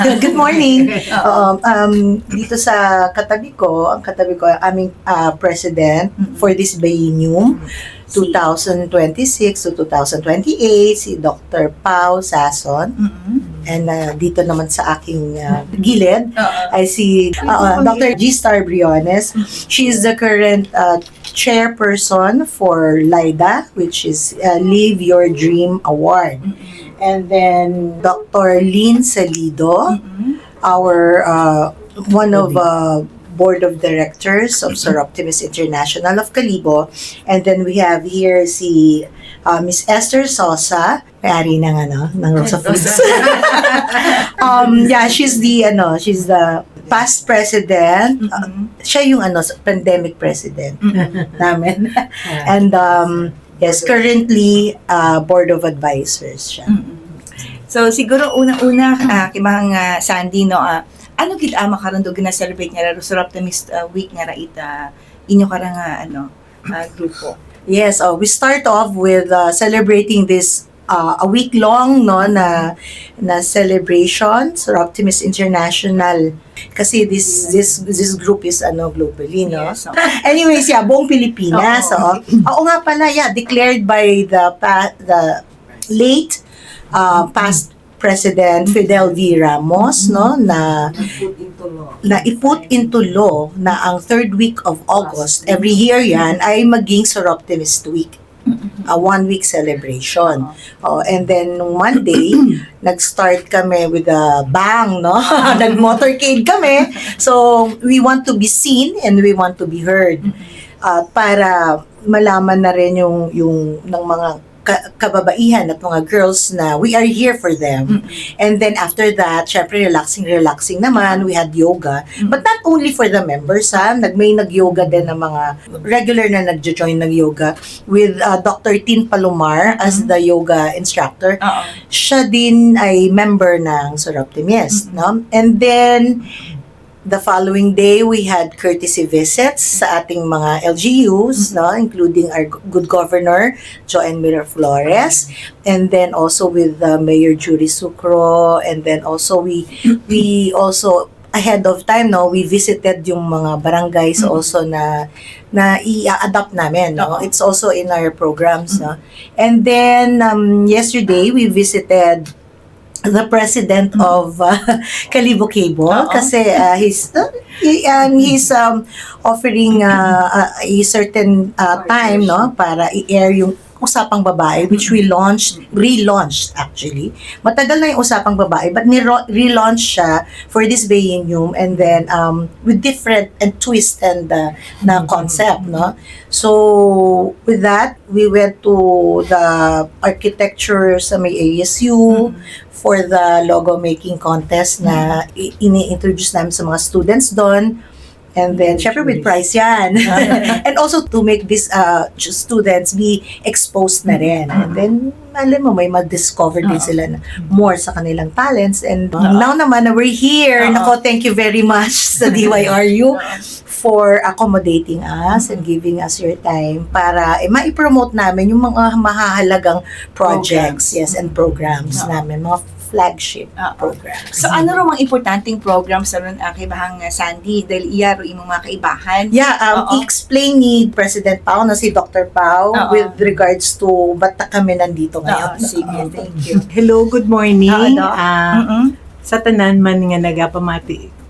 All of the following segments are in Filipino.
Good morning. Dito sa ang katabi ko, aming president for this biennium, 2026 to 2028, si Dr. Pao Sason. And dito naman sa aking gilid ay si Dr. G. Star Briones. She is the current chairperson for LIDA, which is Live Your Dream Award. And then Dr. Lynn Salido, our one of board of directors of Soroptimist International of Calibo. And then we have here si Miss Esther Sosa, may-ari ng Rosa Foods. She's the past president. Siya yung pandemic president namin. And yes, currently board of advisors siya. So siguro unang-una kimahang Sandy no, ano gid makarundog na celebrate nga Soroptimist week nga ita inyo karang grupo. Yes, we start off with celebrating this a week long na celebration, Soroptimist International, kasi this group is globally, no? Yes, so. Anyways, buong Pilipinas. Oo nga pala, declared by the late past President Fidel V. Ramos, no, na iput into law na ang third week of August every year yan ay maging Soroptimist Week. A 1-week celebration. And then Monday, nag-start kami with a bang, no? Nag-motorcade kami. So, we want to be seen and we want to be heard. Para malaman na rin yung ng mga kababaihan at mga girls na we are here for them. And then after that, syempre relaxing naman, we had yoga. But not only for the members, may nag-yoga din ng mga regular na nag-join ng yoga with Dr. Tin Palomar as the yoga instructor. Siya din ay member ng Soroptimist, no? And then the following day, we had courtesy visits sa ating mga LGUs, no, including our good governor, Joanne Miraflores, and then also with Mayor Jury Sucro, and then also we also ahead of time, no, we visited yung mga barangays also na i-adapt namin, no. It's also in our programs, no. And then yesterday we visited the president of Calibo Cable, kasi he's offering a certain time, no, para i-air yung Usapang Babae, which we relaunched actually. Matagal na yung Usapang Babae, but relaunch siya for this biennium, and then with different and twist and na concept, no. So with that, we went to the architecture sa may ASU for the logo making contest na ini-introduce namin sa mga students doon. And then, syempre with prize yan. And also to make these students be exposed na rin. And then, alam mo, may ma-discover din sila na more sa kanilang talents. And now naman na we're here, nako, thank you very much sa DYRU for accommodating us and giving us your time para ma-promote namin yung mga mahahalagang projects, yes, and programs namin, mga flagship programs. So ano raw ang importanteng programs sa kay bahang Sandy dahil iya ro imong mga kaibahan? I-explain ni President Pao na si Dr. Pao with regards to ba't kami nandito ngayon. Sige, thank you. Hello, good morning. Sa tanan man nga nagapamati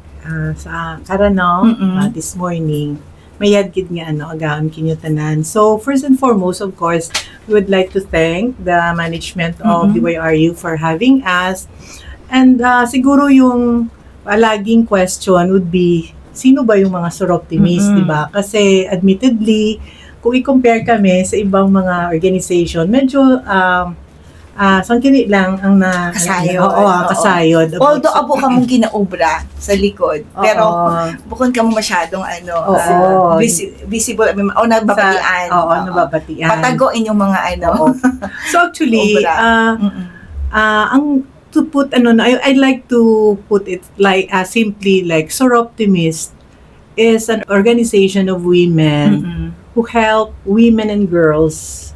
sa karanaw this morning, mayad gid nga agaon kinyo tanan. So first and foremost, of course, we would like to thank the management of DYRU for having us. And siguro yung laging question would be, sino ba yung mga Soroptimist, di ba? Kasi admittedly, kung i-compare kami sa ibang mga organization, medyo sangkini lang ang kasayod. Kasayod. Although abo ka mong ginaobra sa likod, pero bukod ka mo masyadong visible o nababatian. Nababatian. Patago inyong mga So actually, ang to put I'd like to put it like simply like Soroptimist is an organization of women who help women and girls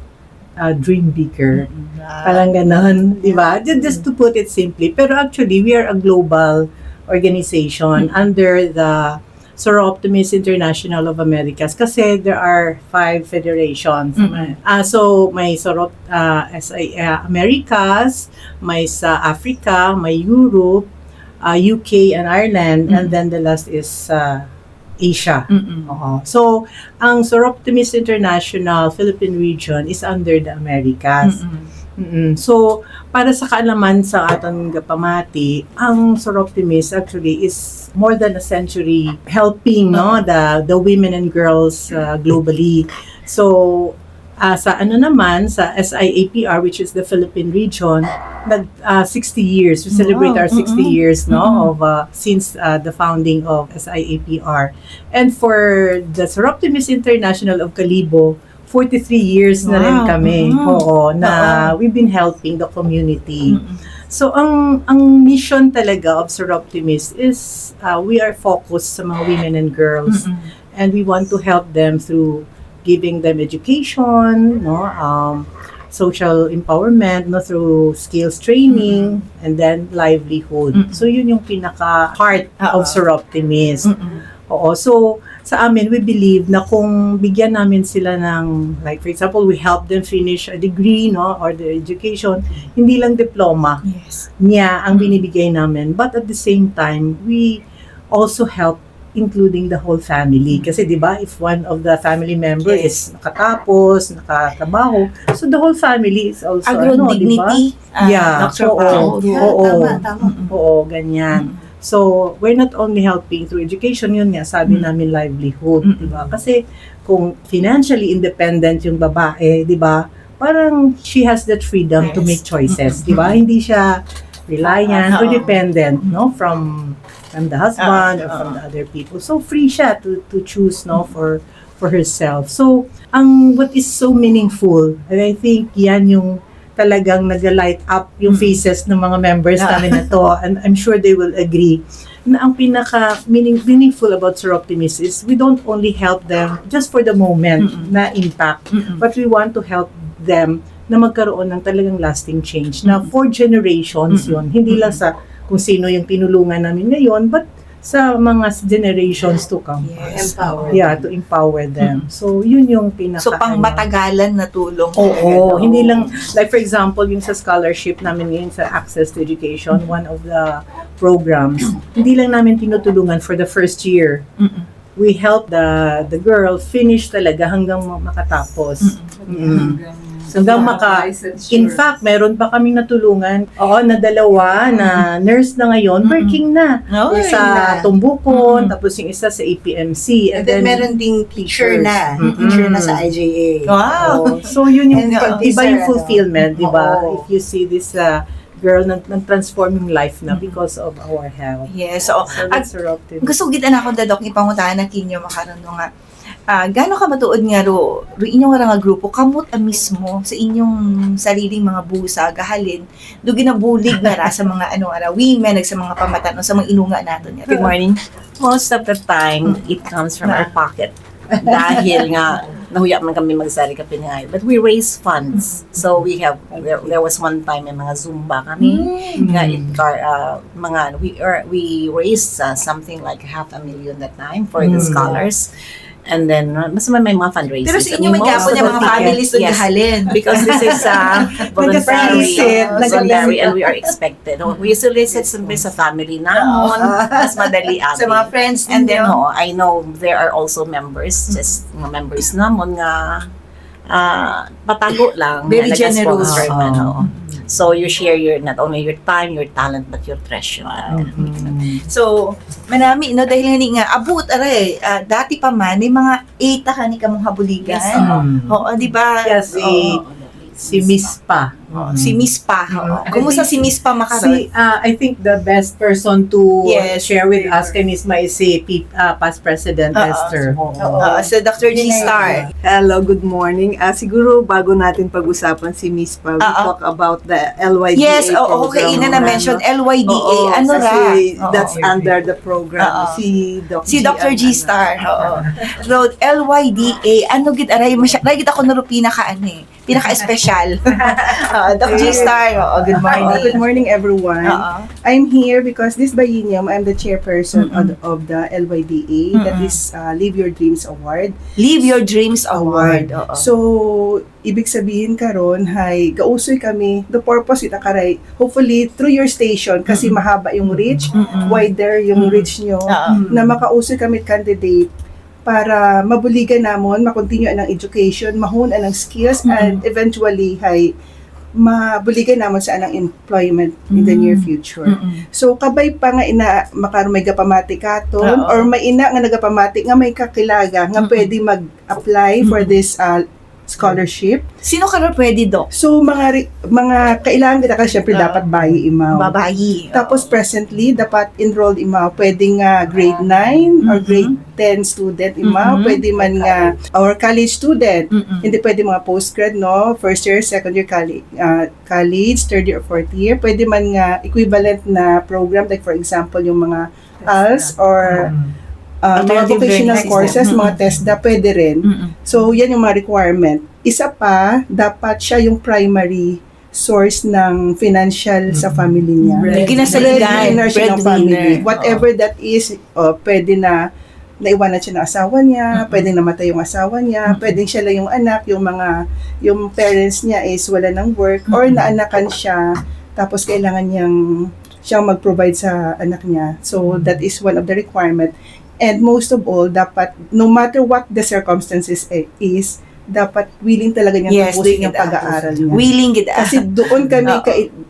dream bigger. Parang ganon, di ba? Just to put it simply. Pero actually, we are a global organization under the Soroptimist International of Americas kasi there are 5 federations. So, may Americas, may sa Africa, may Europe, UK and Ireland, and then the last is Asia. Oo. So, ang Soroptimist International Philippine Region is under the Americas. So, para sa kaalaman sa atong gapamati, ang Soroptimist actually is more than a century helping the women and girls globally. So, sa sa SIAPR, which is the Philippine region, 60 years. We celebrate our 60 years of since the founding of SIAPR. And for the Soroptimist International of Kalibo, 43 years na rin kami. Oo, na we've been helping the community. So, ang mission talaga of Soroptimist is we are focused sa mga women and girls. And we want to help them through giving them education, social empowerment, through skills training, and then livelihood. So, yun yung pinaka-heart of Soroptimist. Oo, so sa amin, we believe na kung bigyan namin sila ng, like for example, we help them finish a degree, or their education, hindi lang diploma niya ang binibigay namin. But at the same time, we also help including the whole family. Kasi di ba, if one of the family members is nakatapos, nakatrabaho, so the whole family is also, dignity. Dr. Pao. Tama. Oo, ganyan. So, we're not only helping through education, yun nga, sabi namin livelihood, di ba? Kasi kung financially independent yung babae, di ba, parang she has that freedom to make choices, di ba? Hindi siya reliant or dependent, from the husband or from the other people. So, free siya to choose, for herself. So, what is so meaningful, and I think yan yung talagang nag-light up yung faces ng mga members namin na to, and I'm sure they will agree, na ang pinaka-meaningful about Soroptimist is we don't only help them just for the moment na impact, but we want to help them na magkaroon ng talagang lasting change na for generations yun. Hindi lang sa kung sino yung tinulungan namin ngayon, but sa mga generations to come. To empower them. So, yun yung pinaka- So, pang matagalan na tulong. Oo. Hindi lang, like for example, yung sa scholarship namin ngayon sa Access to Education, one of the programs, hindi lang namin tinutulungan for the first year. We help the girl finish talaga hanggang makatapos. Hanggang in fact, meron pa kaming natulungan, na dalawa na nurse na ngayon, working na. Sa Tumbukon, tapos yung isa sa APMC. And then meron ding teacher na. Teacher na sa IJA. Wow! So, yun yung iba yung fulfillment, di ba? If you see this girl nag-transform yung life na because of our help. Yes. So that's Soroptimist. Gusto gitan ako Dok ipangutahan na kinyo makaron nga gaano ka matuod nga ro inyong nga grupo kamot mismo sa inyong sariling mga busa gahalin do ginabulig nga ra sa mga women sa mga pamatanon sa mga inunga naton nga. Good morning. Most of the time, it comes from our pocket. Dahil nga, nahuya man kami magsari ka pinangay. But we raise funds. So we have, there was one time may mga Zumba kami. We raised something like 500,000 that time for the scholars. And then, mas may mga fundraisers. Pero sa inyo may gapon yung mga families doon gahalin. Because this is voluntary and we are expected. We solicit siyempre sa family namon, mas madali abi. Sa mga friends and then I know there are also members, just mga members namon nga patago lang. Very generous. So you share not only your time, your talent, but your treasure. So, manami, dahil nga abot, dati pa man, may mga 8 ka ni kamong habuligan. Oo, di ba? Yes, si Miss pa. Si Miss Pa. Kumusta si Miss Pa Makaron? I think the best person to Yes, share with us kay Miss Ma is si past President Esther. So Dr. G. Star. Hello, good morning. Siguro bago natin pag-usapan si Miss Pa, we talk about the LYDA Yes, okay, program. ina na-mention, LYDA. Oo, Ano ra? kasi Oo. that's under the program. Si Dr. G. Star. So, LYDA, ano gid aray gid ako na pinaka-espesyal. Dr. G. Star, good morning. Good morning, everyone. I'm here because this biennium, I'm the chairperson of the LYDA, that is Live Your Dreams Award. Live Your Dreams Award. So, ibig sabihin karon hay gausoy kami, the purpose ita karay, hopefully through your station, kasi mahaba yung reach, wider yung reach nyo, na makausoy kami candidate para mabuligan namon, makontinue ang education, mahon ang skills, and eventually hay mabuligan namon sa anang employment in the near future. So kabay pa nga ina makaron may gapamati katon or may ina nga nagapamati nga may kakilaga nga pwede mag-apply for this scholarship. Sino karon pwede, Doc? So mga kailangan kita ka syempre dapat bayi imaw. Babayi. Tapos presently dapat enrolled imaw, pwede nga grade 9 or grade 10 student imaw, pwede man nga or college student. Hindi pwede mga postgrad, no, first year, second year college, third year or fourth year. Pwede man nga equivalent na program, like for example yung mga ALS or mga Alternative vocational learning courses, system. mga TESDA, pwede rin. So, yan yung mga requirement. Isa pa, dapat siya yung primary source ng financial sa family niya. Ginasaligan. Breadwinner siya ng family. Whatever that is, pwede na naiwanan siya ng asawa niya, pwedeng namatay yung asawa niya, pwedeng siya lang yung anak, yung parents niya is wala ng work, or naanakan siya, tapos kailangan siyang mag-provide sa anak niya. So, that is one of the requirement. And most of all, dapat, no matter what the circumstances is, dapat willing talaga niyang tapusin yung pag-aaral niya. Willing gid. Kasi doon kami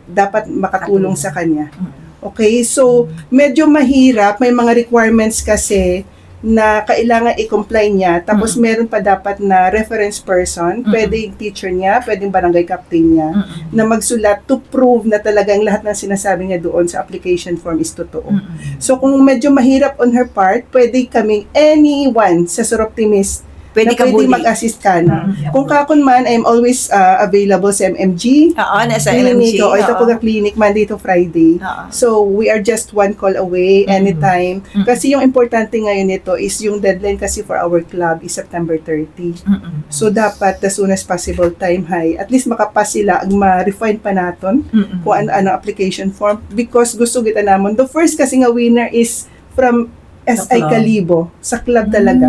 dapat makatulong sa kanya. Okay? So, medyo mahirap. May mga requirements kasi na kailangan i-comply niya. Tapos meron pa dapat na reference person, pwedeng teacher niya, pwedeng barangay captain niya, na magsulat to prove na talagang lahat ng sinasabi niya doon sa application form is totoo. So kung medyo mahirap on her part, pwede kaming anyone sa Soroptimist Pwede na ka pwede bully. mag-assist ka na. Kung kakon man, I'm always available sa MMG. Nasa Clinic, LMG. ito po ka clinic Monday to Friday. So, we are just one call away anytime. Kasi yung importante ngayon nito is yung deadline kasi for our club is September 30. So, dapat as soon as possible time high. At least makapas sila, ma-refine pa natin kung ano application form. Because gusto kita namon. The first kasi nga winner is from SI Calibo, sa club talaga.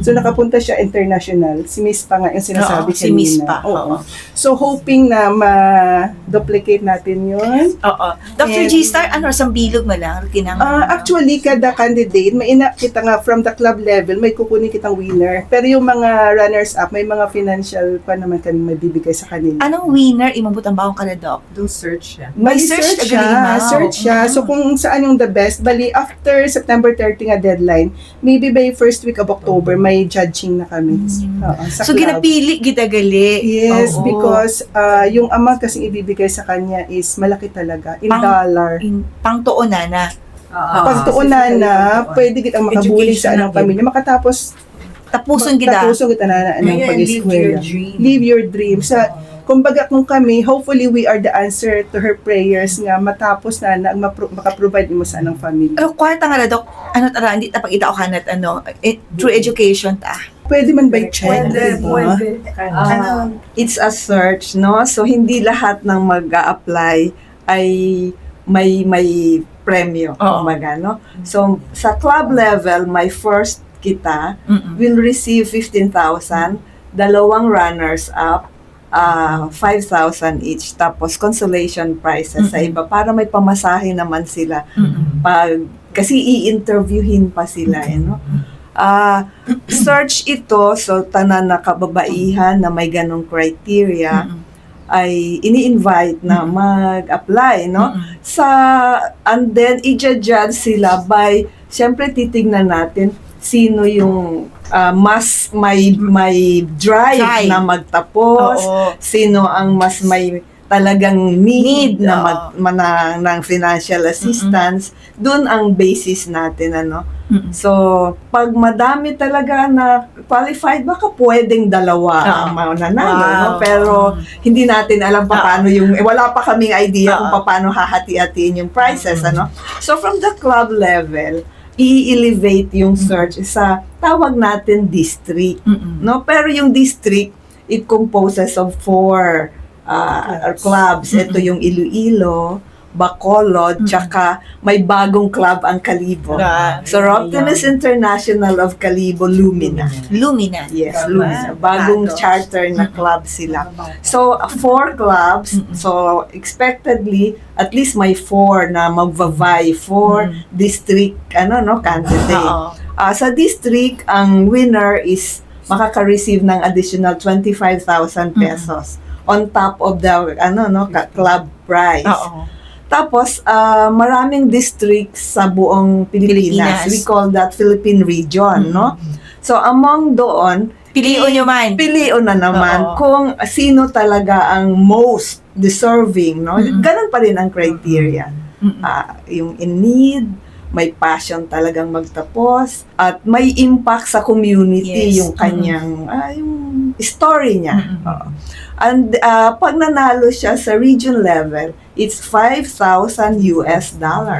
So, nakapunta siya international. Si Miss Pa nga yung sinasabi Si Miss kanina. Pa. Oo. So, hoping na ma-duplicate natin yun. Dr. G. Star, sa bilog mo lang? Actually, kada candidate, may kita nga from the club level, may kukunin kitang winner. Pero yung mga runners-up, may mga financial pa naman kami mabibigay sa kanila. Anong winner? Imabot ang baong ka na, Doc? Do search siya. May search Search siya. So, kung saan yung the best, bali, after September 30 nga deadline, maybe by first week of October, may judging na kami. Sa So, club. ginapili gitagali. Yes, Oo. because yung amount kasing ibibigay sa kanya is malaki talaga. In dollar. Pangtuunan na. Pag tuunan na, pwede kitang makabuli sa anong pamilya. Makatapos, Tapuson kita. Tapuson kita na anong pag-eskwela. Live your dream. Kumbaga kung kami, hopefully we are the answer to her prayers nga matapos na makaprovide mo sa anong family. Pero kwarta nga na, Doc, hindi tapag-ita o kanat, through education ta. Pwede man by check, diba? It's a search, no? So, hindi lahat ng mag-a-apply ay may premyo, kumbaga, no? So, sa club level, my first kita will receive 15,000, dalawang runners-up, 5,000 each, tapos consolation prizes sa iba para may pamasahe naman sila kasi i-interviewin pa sila no? Search ito, so tanan na kababaihan na may ganong criteria ay ini-invite na mag-apply no? And then i-judge sila by, syempre titignan natin sino yung may drive na magtapos, sino ang mas may talagang need Need, na ng financial assistance, dun ang basis natin, ano. So, pag madami talaga na qualified, baka pwedeng dalawa ang mananalo, no? Pero hindi natin alam paano yung, wala pa kaming idea kung paano hahati-hatiin yung prizes, ano. So, from the club level, i-elevate yung search sa tawag natin district, no? Pero yung district, it composes of 4 clubs. Ito yung Iloilo, Bacolod, tsaka may bagong club ang Kalibo. Soroptimist International of Kalibo, Lumina. Lumina. Yes, Lumina. Bagong charter na club sila. So, 4 clubs. So, expectedly, at least may 4 na magvavay for district, candidate. Sa district, ang winner is makaka-receive ng additional 25,000 pesos on top of the club prize. Tapos maraming districts sa buong Pilipinas. We call that Philippine region, no? So among doon, Piliin na naman kung sino talaga ang most deserving, no? Ganun pa rin ang criteria. Yung in need, may passion talagang magtapos, at may impact sa community yung kanyang yung story niya. And pag nanalo siya sa region level, it's $5,000.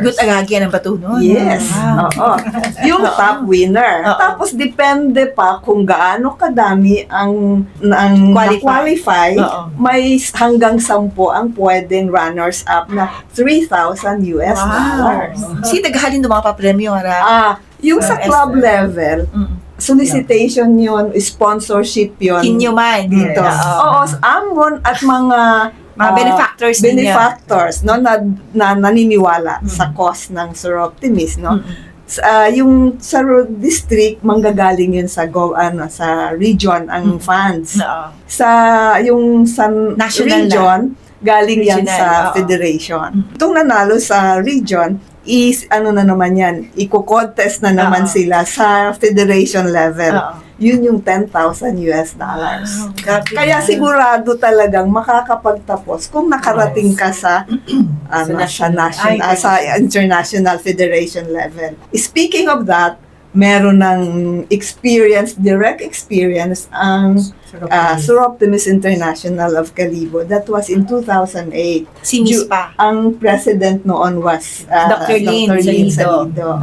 Good agagyan ang bato nun. Yes. Oo. Yung top winner. Tapos depende pa kung gaano kadami ang qualify. May hanggang 10 ang pwedeng runners up na $3,000. Si tagahalin ng mga papremyo, Yung sa club level, solicitation yun, sponsorship yun. Kinyo man. Dito. Oo, amon at mga benefactors no, na naniniwala sa cause ng Soroptimist, no. Yung sa district, manggagaling yun sa sa region ang funds. Sa National region, galing yan sa federation. Itong nanalo sa region is na naman yan, iko-contest na naman sila sa federation level. Yun yung $10,000. Kaya sigurado talagang makakapagtapos kung nakarating ka sa sa international federation level. Speaking of that, meron ng direct experience ang Soroptimist International of Kalibo. That was in 2008. Si Miss pa. Ang president noon was Dr. Lynn Salido.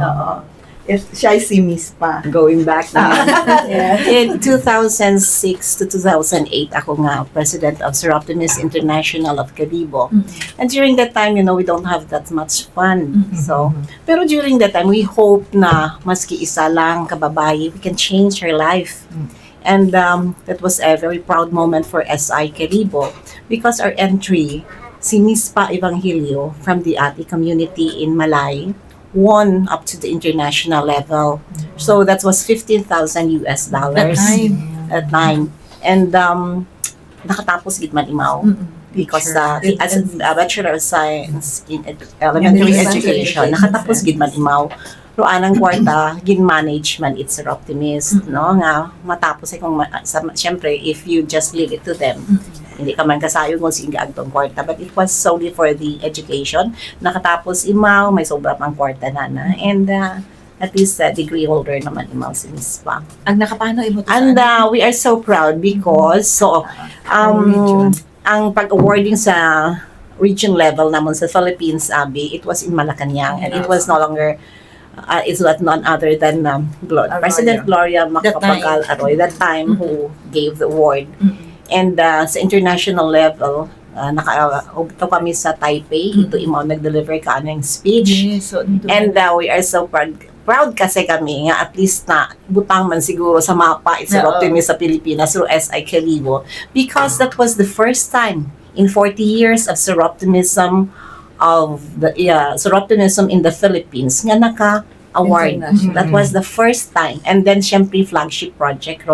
Siya ay si Miss pa. Going back na. In 2006 to 2008, ako nga president of Soroptimist International of Kalibo. And during that time, we don't have that much fun. So, pero during that time, we hope na maski isa lang kababae, we can change her life. And that was a very proud moment for SI Kalibo because our entry, si Miss Pa Evangelio from the Ati community in Malay, won up to the international level. So that was $15,000 at time. And nakatapos gid man imaw because as a Bachelor of Science in Elementary Education, nakatapos gid man imaw. Pero anang kwarta, gin-manage man it's Soroptimist, no? Nga, matapos ay kung, syempre, if you just leave it to them, hindi ka man kasayo kung sige agtong kwarta. But it was solely for the education. Nakatapos imaw, may sobra pang kwarta na. And at least degree holder naman imaw si Miss Pa. Ang nakapano imo to. And we are so proud because, ang pag-awarding sa region level naman sa Philippines, it was in Malacanang, and it was no longer it's none other than President Gloria Macapagal Arroyo that time who gave the award. And sa international level, ito kami sa Taipei, ito imaw nag-deliver ka ng speech. And we are so proud kasi kami nga at least na butang man siguro sa mapa it's Soroptimist sa Pilipinas through SI Kalibo because that was the first time in 40 years of Soroptimism Soroptimism in the Philippines nga naka-award. That was the first time. And then, syempre, flagship project.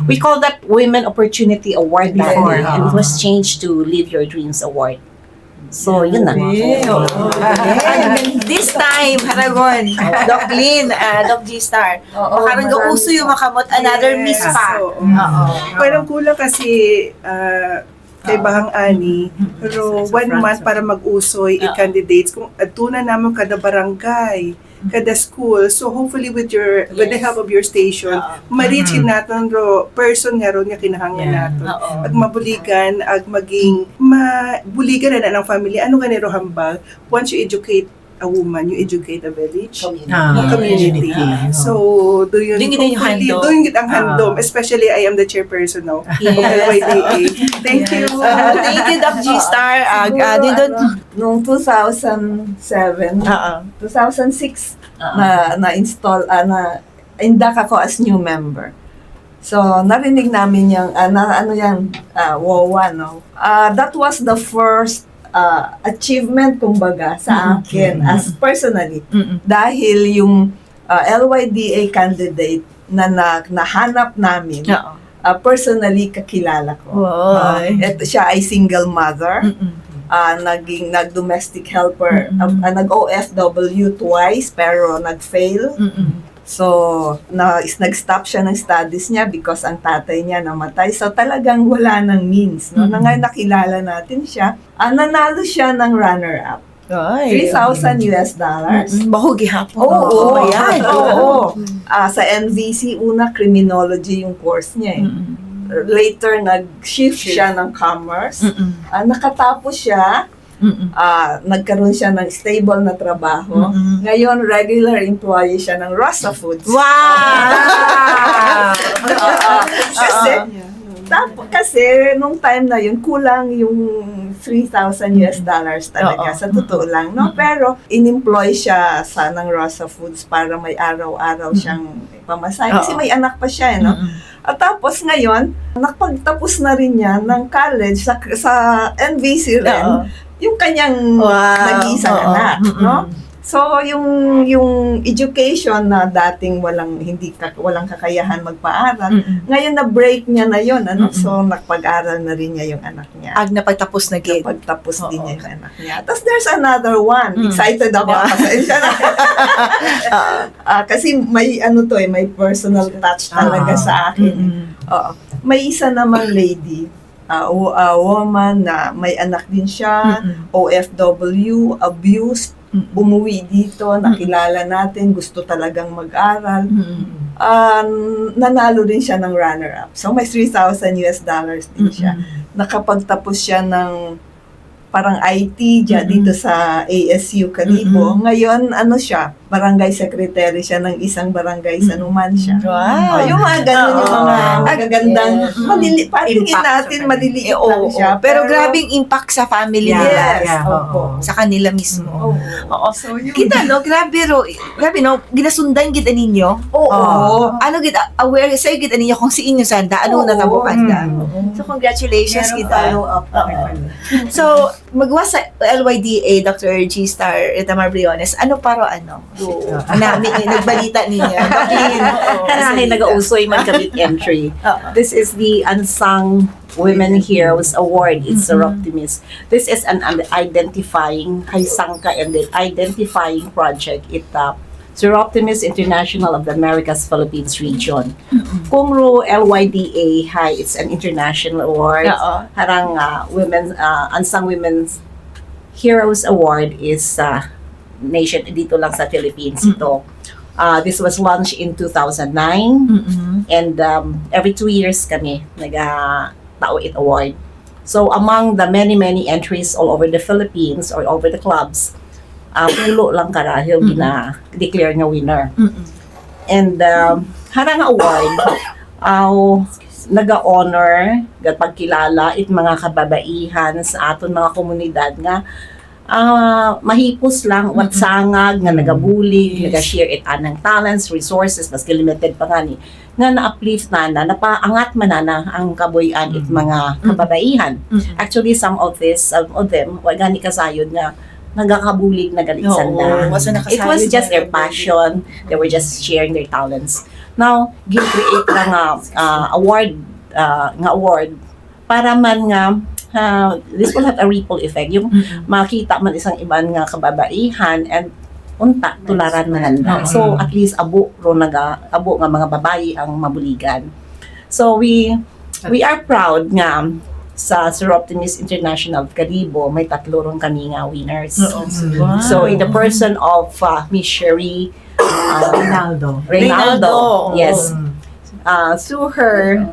We call that Women Opportunity Award before. And it was changed to Live Your Dreams Award. So, yun na. This time, haragon, Doc Lynn, Doc G-Star, makaroon ka uso yung makamot another Miss Pa. Parang kulang kasi kay Bahang Ani, pero 1 month para mag-usoy i-candidates kung aduna naman kada barangay, kada school. So hopefully with the help of your station, ma-reach naton ro person nga ron nga kinahanglan naton. At mabuligan ag maging mabuligan na ng family. Ano ganero hambal? Once you educate a woman, you educate a village, community. So, doon Doon yung handom. Doon ang handom. Especially, I am the chairperson now of LYDA. Thank you. Thank you, Doc G-Star. Noong 2007, 2006, na-install, induct ako as new member. So, narinig namin yung, WOWA, no? That was the first achievement, kumbaga, sa akin, as personally. Dahil yung LYDA candidate na nahanap namin, personally kakilala ko. Ito siya ay single mother. Nag-domestic helper, nag-OFW twice, pero nag-fail. So, nag-stop siya ng studies niya because ang tatay niya namatay. So, talagang wala ng means. No? Ngayon nakilala natin siya. Nanalo siya ng runner-up. $3,000. Bahugi hapon. Oo. Sa NVC, una, criminology yung course niya eh. Later, nag-shift siya ng commerce. Nakatapos siya. Nagkaroon siya ng stable na trabaho. Ngayon, regular employee siya ng Rasa Foods. Wow! Kasi nung time na yun, kulang yung $3,000 talaga. Sa totoo lang, no? Pero, in-employ siya ng Rasa Foods para may araw-araw siyang pamasahe. Kasi may anak pa siya, no? At tapos ngayon, nakapagtapos na rin niya ng college sa NVC rin. Yung kanyang nag-iisang anak, no? So, yung education na dating walang kakayahan magpaaral, ngayon na-break niya na yon, ano? So, nakapag-aral na rin niya yung anak niya. Napagtapos na gig. Napagtapos din niya yung anak niya. Tapos there's another one. Excited ako. Kasi may may personal touch talaga sa akin. May isa namang lady, a woman na may anak din siya, OFW, abused, umuwi dito, nakilala natin, gusto talagang mag-aral. Nanalo din siya ng runner-up. So may $3,000 din siya. Nakapagtapos siya ng parang IT dito sa ASU Caribo. Ngayon, siya, barangay secretary siya ng isang barangay sa Numancia. Wow! Yung mga ganun, yung mga magagandang, patingin natin, maliliit lang siya. Pero grabing impact sa family nila. Yes, opo. Sa kanila mismo. Oo. So, yun. Kita, no? Grabe, ginasundan kita ninyo. Oo. Ano aware sa'yo kita ninyo kung si inyo sanda, ano natabukan ka. So, congratulations kita. So, magwa sa LYDA, Dr. G-Star, Itamar Briones, ano paro nagbalita ninyo? Kanahin nag-ausoy man kami entry. This is the Unsung Women Heroes Award. It's a Optimist. This is an identifying Haisangka and the identifying project. Sir Optimist International of the Americas Philippines region. Kung ro LYDA it's an international award. Harang Unsung Women's Heroes Award is nation dito lang sa Philippines ito. This was launched in 2009 and every 2 years kami nag-tao it award. So among the many entries all over the Philippines or over the clubs, pulo lang karahil gina-declare nga winner. And harang award naga-honor pagkilala it mga kababaihan sa aton mga komunidad nga mahipos lang watsangag nga nagabulig, naga-share it anang talents, resources, mas limited pa nga na-uplift napaangat manana ang kabuyan it mga kababaihan. Actually, some of them, gani kasayod nga nagakabulig na galit sanda. It was just their passion. They were just sharing their talents. Now, gin-create na award para man nga this will have a ripple effect. Yung makita man isang iban nga kababaihan and unta tularan mananda. So at least abo nga mga babayi ang mabuligan. So we are proud nga sa Sir Optimist International Caribo, may 3 ron kami nga winners. Wow. So, in the person of Miss Sherry Ronaldo. Reynaldo, yes. Mm. Through her,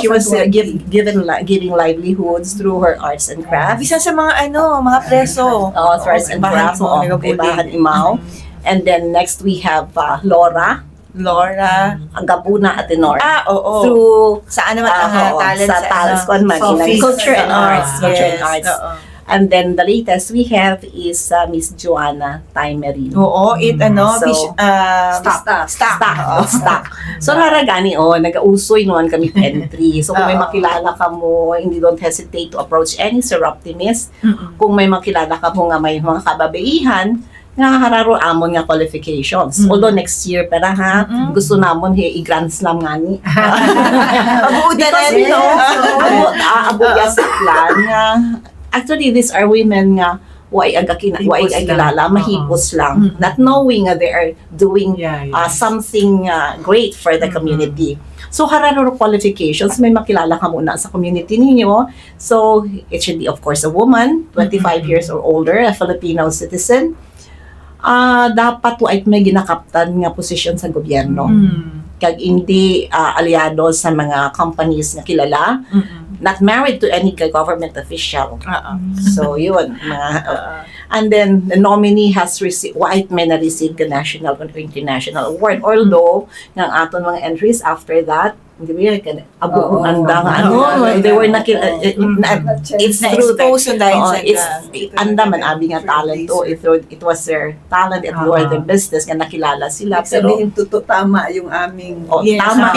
she was giving livelihoods through her arts and crafts. Bisan sa mga mga preso. Arts and crafts, Ibahan Imaw. And then next we have Laura Gabuna Atenor. Oo. Through Saan naman ang talent sa talents ko man, Office. culture and arts. Culture and Yes, arts. oo. And then the latest we have is Miss Joanna Timerin. Oo, So, Stock. So, haragani, nag-ausoy noon kami entry. So, kung may makilala ka mo, hindi don't hesitate to approach any Sir Optimist. Kung may makilala ka mo nga may mga kababaihan, nga hararo amon nga qualifications. Although next year para gusto namon i-grand slam nga ni. Abuda na Because, abuya sa plan nga. Actually, these are women nga why ay kilala, mahipos lang. Not knowing they are doing something great for the community. So, hararo qualifications, may makilala ka muna sa community ninyo. So, it should be, of course, a woman, 25 years or older, a Filipino citizen. Dapat ay may ginakaptan nga posisyon sa gobyerno. Kag hindi aliado sa mga companies na kilala. Not married to any government official. So, yun. And then, the nominee has received, white men na received the national or international award. Although, ng aton mga entries after that, hindi ba yun, they were it's through anda man abi nga talent to, it was their talent, it was their business nga nakilala sila. Pero, Sabihin, tama yung aming tama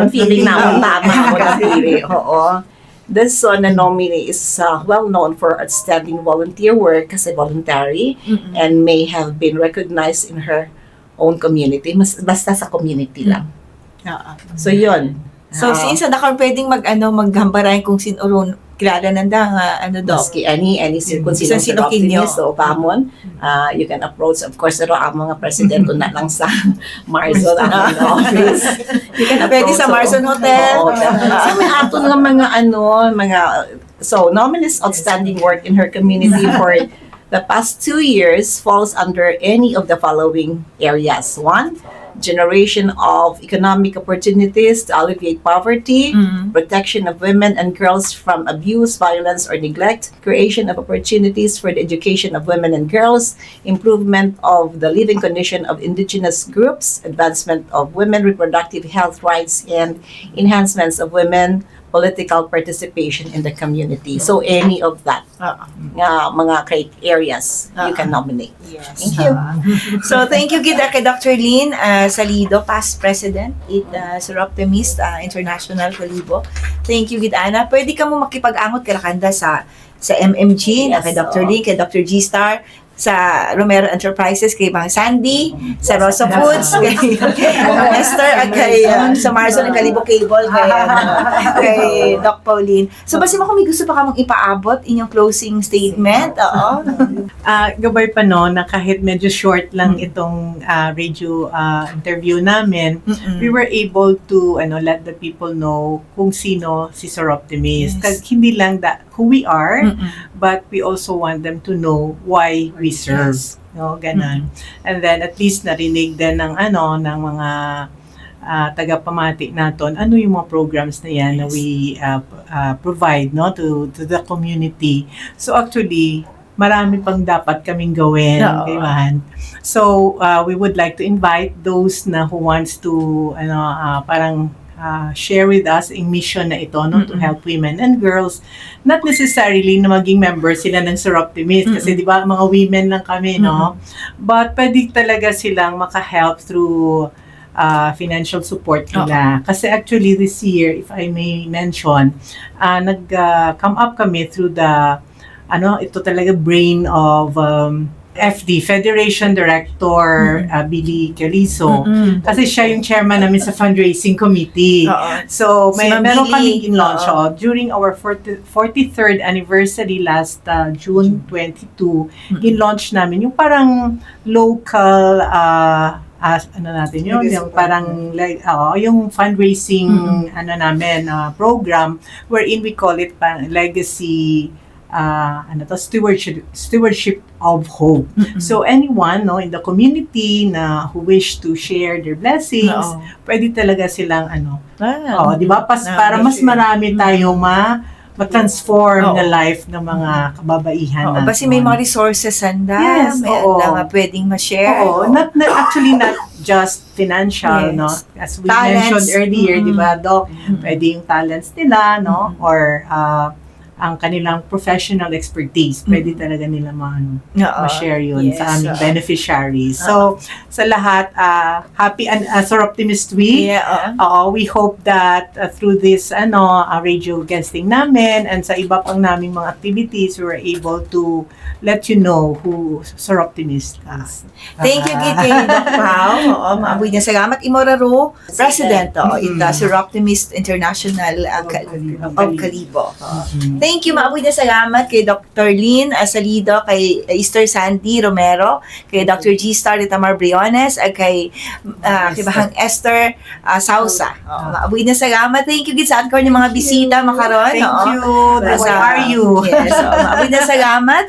feeling naman tama ako na pili. Oo. This the nominee is well known for outstanding volunteer work kasi voluntary and may have been recognized in her own community. Basta sa community lang. So, yun. So, since na ka pwedeng maghambaran kung sino ron kilala nanda nga Maski any circumstance Sino kinyo. so pamon you can approach, of course, ang mga presidente na lang sa Marzon ang office. You can approach Pwede sa Marzon Hotel. So may aton nga mga so nominees outstanding work in her community for the past 2 years falls under any of the following areas. 1, generation of economic opportunities to alleviate poverty, protection of women and girls from abuse, violence, or neglect, creation of opportunities for the education of women and girls, improvement of the living condition of indigenous groups, advancement of women reproductive health rights, and enhancements of women political participation in the community. So any of that mga great areas you can nominate. Yes. Thank you. So, thank you gid kay Dr. Lynn Salido, past president at Sir Optimist International Calibo. Thank you gid Ana. Pwede ka mo makipag-angot kalakanda sa MMG na kay Dr. Lynn, kay Dr. G-Star, sa Romero Enterprises kay Bang Sandy, sa Rosa Foods kay Esther at kay sa Marzon ng Calibo Cable kay Doc Pauline. So basta mo kung may gusto pa kamong ipaabot inyong closing statement. Gabay pa na kahit medyo short lang itong radio interview namin, we were able to let the people know kung sino si Sir Optimist. Kasi hindi lang who we are, but we also want them to know why we serve. Ganon. And then at least narinig din ng mga tagapamati naton yung mga programs na yan na we provide to the community. So actually, marami pang dapat kaming gawin, kaibahan. So we would like to invite those who wants to parang share with us ang mission na ito to help women and girls, not necessarily na maging member sila ng Sir Optimist kasi di ba mga women lang kami, but pwede talaga silang maka-help through financial support nila. Kasi actually this year, if I may mention, nag-come up kami through the ito talaga brain of FD, Federation Director Billy Calizo. Kasi siya yung chairman namin sa fundraising committee. So, meron kami in-launch during our 43rd anniversary last June 22, in-launch namin yung parang local ano natin yun, Legacy yung parang like yung fundraising ano namin program wherein we call it legacy stewardship of hope. So anyone in the community na who wish to share their blessings, pwede talaga silang di ba? Para mas marami tayo ma-transform na life ng mga kababaihan natin. Kasi may mga resources handa, Yes, may handa pwedeng ma-share. Not just financial, no? As we mentioned earlier, di ba, Doc? Pwede yung talents nila, no? Or ang kanilang professional expertise, pwede talaga nila ma-share yun sa aming beneficiaries. So, sa lahat, happy and Sir Optimist Week. We hope that through this radio guesting namin and sa iba pang naming mga activities, we were able to let you know who Sir Optimist is. Thank you, Git, kay Doc Pao. Maabuy niya salamat. Imoraro, President ita Sir Optimist International of Calibo. Thank you, maabuy na salamat kay Dr. Lynn Salido, kay Easter Sandy Romero, kay Dr. G. Star de Tamar Briones, at kay Bahang Esther Sausa. Maabuy na salamat. Thank you, Git, sa atkor ng mga bisita makaron. Thank you. How are you? Yes, maabuy na salamat.